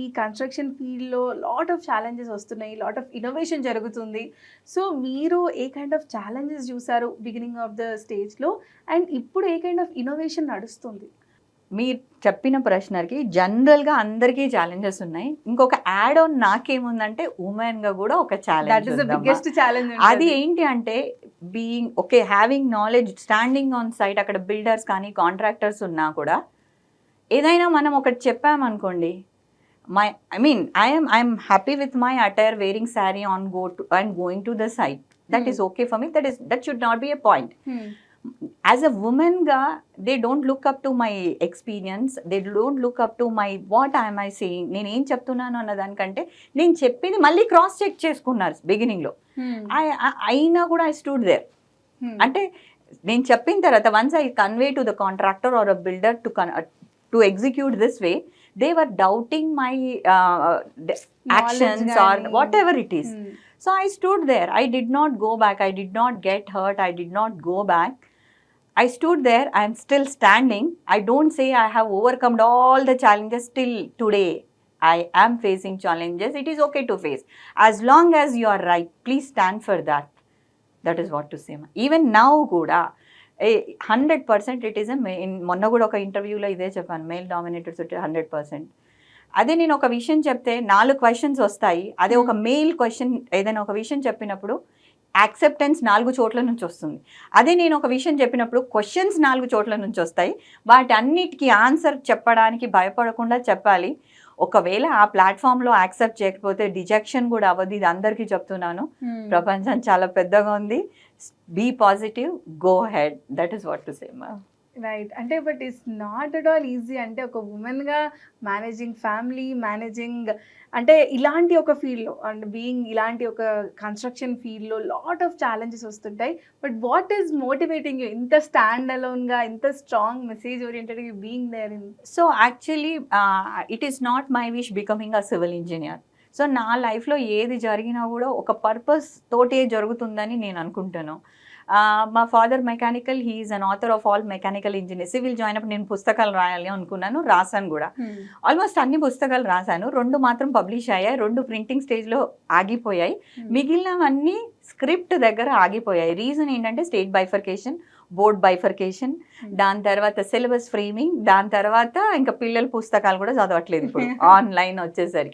ఈ కన్స్ట్రక్షన్ ఫీల్డ్లో lot of challenges వస్తున్నాయి, లాట్ ఆఫ్ ఇన్నోవేషన్ జరుగుతుంది. సో మీరు ఏ కైండ్ ఆఫ్ ఛాలెంజెస్ చూసారు బిగినింగ్ ఆఫ్ ద స్టేజ్లో, అండ్ ఇప్పుడు ఏ కైండ్ ఆఫ్ ఇన్నోవేషన్ నడుస్తుంది? మీరు చెప్పిన ప్రశ్నకి జనరల్గా అందరికీ ఛాలెంజెస్ ఉన్నాయి. ఇంకొక యాడ్ ఆన్ నాకేముందంటే ఉమెన్గా కూడా ఒక ఛాలెంజ్. అది ఏంటి అంటే being okay, having knowledge, standing on site, అక్కడ బిల్డర్స్ కానీ కాంట్రాక్టర్స్ ఉన్నా కూడా ఏదైనా మనం ఒకటి చెప్పామనుకోండి, I'm happy with my attire wearing sari and going to the site, that is okay for me, that should not be a point. As a woman ga, they don't look up to my experience, they don't look up to my what am I saying, నేను ఏం చెప్తున్నాను అన్న దానికంటే నేను చెప్పింది మళ్ళీ cross check చేసుకున్నారు బిగినింగ్లో. అయినా కూడా ఐ స్టూడ్ దేర్. అంటే నేను చెప్పిన తర్వాత once I convey to the contractor or a builder to execute this way, they were doubting my actions or whatever it is. So I stood there. I did not go back. I did not get hurt. I did not go back. I stood there. I am still standing. I don't say I have overcome all the challenges till today. I am facing challenges. It is okay to face. As long as you are right, please stand for that. That is what to say. Even now kuda 100% it is a మొన్న కూడా ఒక ఇంటర్వ్యూలో ఇదే చెప్పాను, male dominated 100%. అదే నేను ఒక విషయం చెప్తే 4 క్వశ్చన్స్ వస్తాయి. అదే ఒక మెయిల్ క్వశ్చన్ ఏదైనా ఒక విషయం చెప్పినప్పుడు యాక్సెప్టెన్స్ 4 చోట్ల నుంచి వస్తుంది. అదే నేను ఒక విషయం చెప్పినప్పుడు క్వశ్చన్స్ 4 చోట్ల నుంచి వస్తాయి. వాటి అన్నిటికీ ఆన్సర్ చెప్పడానికి భయపడకుండా చెప్పాలి. ఒకవేళ ఆ ప్లాట్ఫామ్లో యాక్సెప్ట్ చేయకపోతే డిజెక్షన్ కూడా అవ్వదు. ఇది అందరికీ చెప్తున్నాను. ప్రపంచం చాలా పెద్దగా ఉంది. Be positive, go head. That is what to say మా. రైట్. అంటే but it's not at all easy. అంటే ఒక ఉమెన్గా మేనేజింగ్ ఫ్యామిలీ, మేనేజింగ్ అంటే ఇలాంటి ఒక ఫీల్డ్లో అండ్ బీయింగ్ ఇలాంటి ఒక కన్స్ట్రక్షన్ ఫీల్డ్లో లాట్ ఆఫ్ ఛాలెంజెస్ వస్తుంటాయి. But what is motivating you ఇంత స్టాండ్ అలోన్గా, ఇంత స్ట్రాంగ్ మెసేజ్ ఓరియంటెడ్గా being there in? So actually it is not my wish becoming a civil engineer. So నా లైఫ్లో ఏది జరిగినా కూడా ఒక పర్పస్ తోటే జరుగుతుందని నేను అనుకుంటాను. మా father mechanical, he is an author of all mechanical engineer. Civil join అప్పుడు నేను పుస్తకాలు రాయాలి అనుకున్నాను, రాశాను కూడా. ఆల్మోస్ట్ అన్ని పుస్తకాలు రాశాను. 2 మాత్రం పబ్లిష్ అయ్యాయి. 2 ప్రింటింగ్ స్టేజ్లో ఆగిపోయాయి. మిగిలినవన్నీ స్క్రిప్ట్ దగ్గర ఆగిపోయాయి. రీజన్ ఏంటంటే స్టేట్ బైఫర్కేషన్, బోర్డ్ బైఫర్కేషన్, దాని తర్వాత సిలబస్ ఫ్రేమింగ్, దాని తర్వాత ఇంకా పిల్లల పుస్తకాలు కూడా చదవట్లేదు ఇప్పుడు ఆన్లైన్ వచ్చేసరికి.